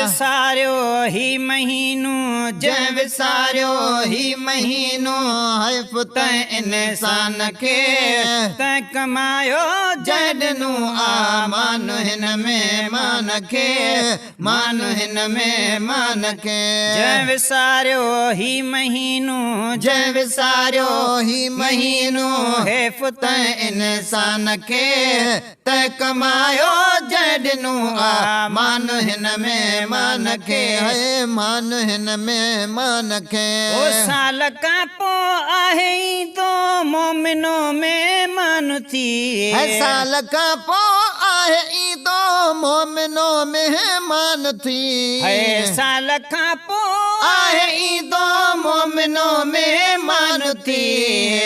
विसारियो ही महीनो जंहिं विसारियो ही महीनो है पुत इंसान खे तैं कमायो जंहिं ॾिनो आ मान हिन में मान खे मान हिन में मान खे जंहिं विसारियो ही महीनो जंहिं विसारियो ही महीनो हे पुत इंसान खे तैं कमायो जंहिं ॾिनो आ मान हिन में मान खे है मान हिन में मान खे ओ साल खां पोइ आहे ई तो मोमिनो में मान थी है साल खां पोइ आहे ई तो मोमिनो मेहमान थी है साल खां पोइ आहे ई तो मोमिनो मेहमान थी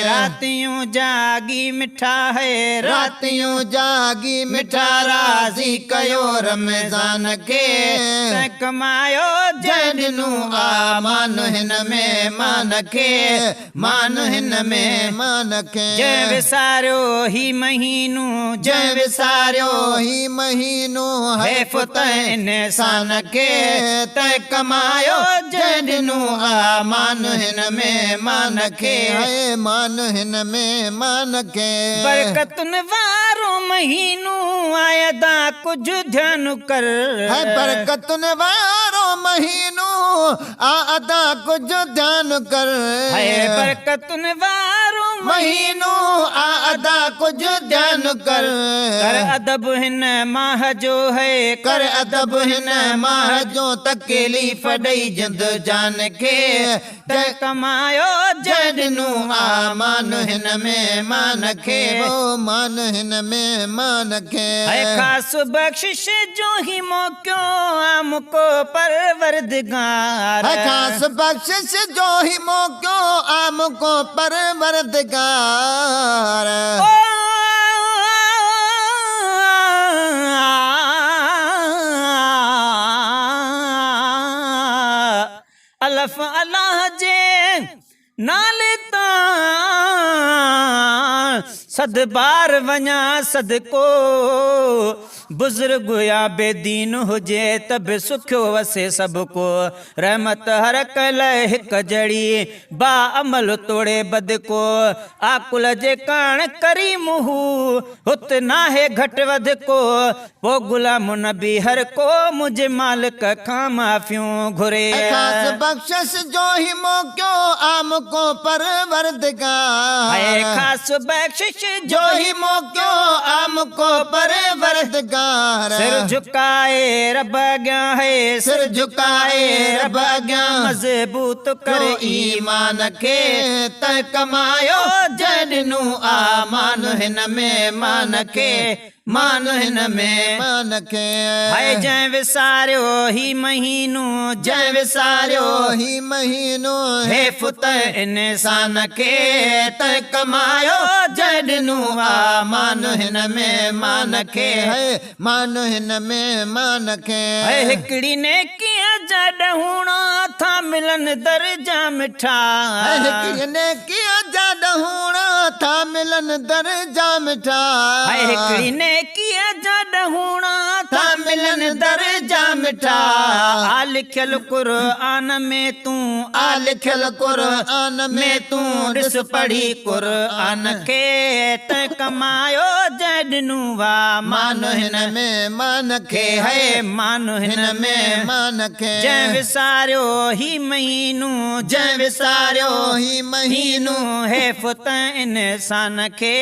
रातियूं जागी मिठा है रातियूं जागी मिठा राज़ी कयो रमज़ान खे तैं कमायो जंहिं ॾिनो आ मान हिन में मान खे मान हिन में मान खे जंहिं विसारियो ही महीनो जंहिं विसारियो ही महीनो है पुत इंसान खे तैं कमायो जंहिं ॾिनो आ मान हिन में मान खे है मान हिन में मान खे बरकतुन वारो महीनो आयदा कुछ ध्यान कर है बरकतुन वारो महीनो आ अदा कुछ ध्यान कर है बरकतुन वारो महीनो आ अदा कुछ ध्यान कर कर अदब हिन माह जो है कर अदब हिन माह जो तकलीफ़ ॾेई जिंद जान खे तैं कमायो जंहिं ॾिनो आ मान हिन में मान खे ओ मान हिन में मान खे है खास बख्शिश जो ही मौक्यो हमको परवरदिगार है खास बख्शिश जो ही मौक्यो हमको परवरदिगार अल्लाह अल्लाह जे नाले सद बार वञा सदको बुजुर्ग या बेदीन हुजे तब सुखियो वसे सबको रहमत हर कल हिक जड़ी बा अमल तोड़े बद को आकुल जे कान करी मुहू हुत नाहे घट वध को वो गुलाम नबी हर को मुझे मालिक खां माफियूं घुरे खास बख्शिश जो ही मौक्यो आमको परवरदिगार है खास बख्शिश जो ही मौक्यो आमको परवरदिगार सिर झुकाए रब अॻियां है सिर झुकाए रब अॻियां मज़बूत कर ईमान खे तैं कमायो जंहिं ॾिनो आ मान हिन में मान खे मान हिन में मान खे है जंहिं विसारियो ही महीनो जंहिं विसारियो ही महीनो हे पुत इंसान खे तैं कमायो जंहिं ॾिनो आ मान हिन में मान खे है मान हिन में मान खे है हिकिड़ी नेकीअ जा ॾहूणा था मिलन दर्जा मिठा हिकिड़ी नेकीअ जा ॾहूणा था मिलन दर्जा मिठा है हिकिड़ी नेकीअ जा ॾहूणा था मिलन दर्जा मिठा आ लिखियल क़ुरआन में तूं आ लिखियल क़ुरआन में तूं ॾिस पढ़ी क़ुरआन खे तैं कमायो जंहिं ॾिनो आ मान हिन में मान खे है मान हिन में मान खे जंहिं विसारियो ही महीनो जंहिं विसारियो ही महीनो हे पुत इंसान खे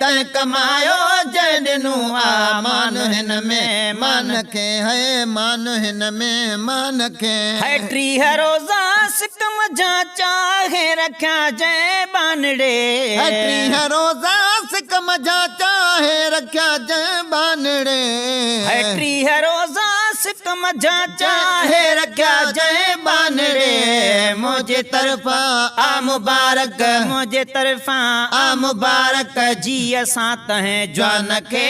तैं कमायो जंहिं ॾिनो आ मान हिन में मान खे है मान हिन में मान खे है टीह रोज़ा सिकम जा चाहे रखिया जंहिं बानड़े है टीह रोज़ा सिकम जा चाहे रखिया जंहिं बानड़े है टीह रोज़ा सिकम जा चाहे रखिया जंहिं बानड़े मुझे तरफा आ मुबारक मुझे तरफा आ मुबारक जी असां तहें जवान खे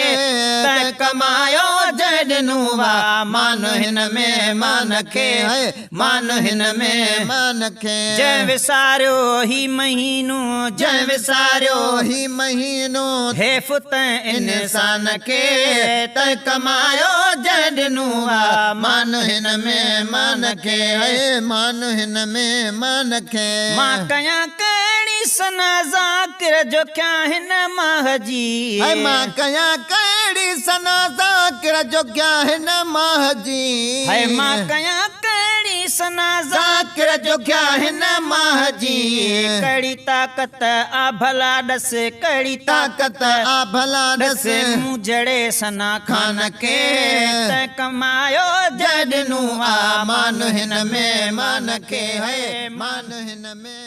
तैं कमायो जंहिं ॾिनो आ मान हिन में मान खे है मान हिन में मान खे जंहिं विसारियो ही महीनो जंहिं विसारियो ही महीनो हे पुत इंसान खे तैं कमायो जंहिं ॾिनो आ मान हिन में मान खे है मान हिन में मान खे मां कयां कहिड़ी सना ज़ाकिर जो क्या हिन माह जी है मां कयां कहिड़ी सना ज़ाकिर जो क्या हिन माह जी है मां कयां कहिड़ी सना ज़ाकिर जो क्या हिन माह जी कड़ी ताकत आ भला ॾस कड़ी ताकत आ भला ॾस ॾस मूं जड़े सना खान खान के के त कमायो जॾनू जॾनू आ मान हिन में मान खे है मान हिन में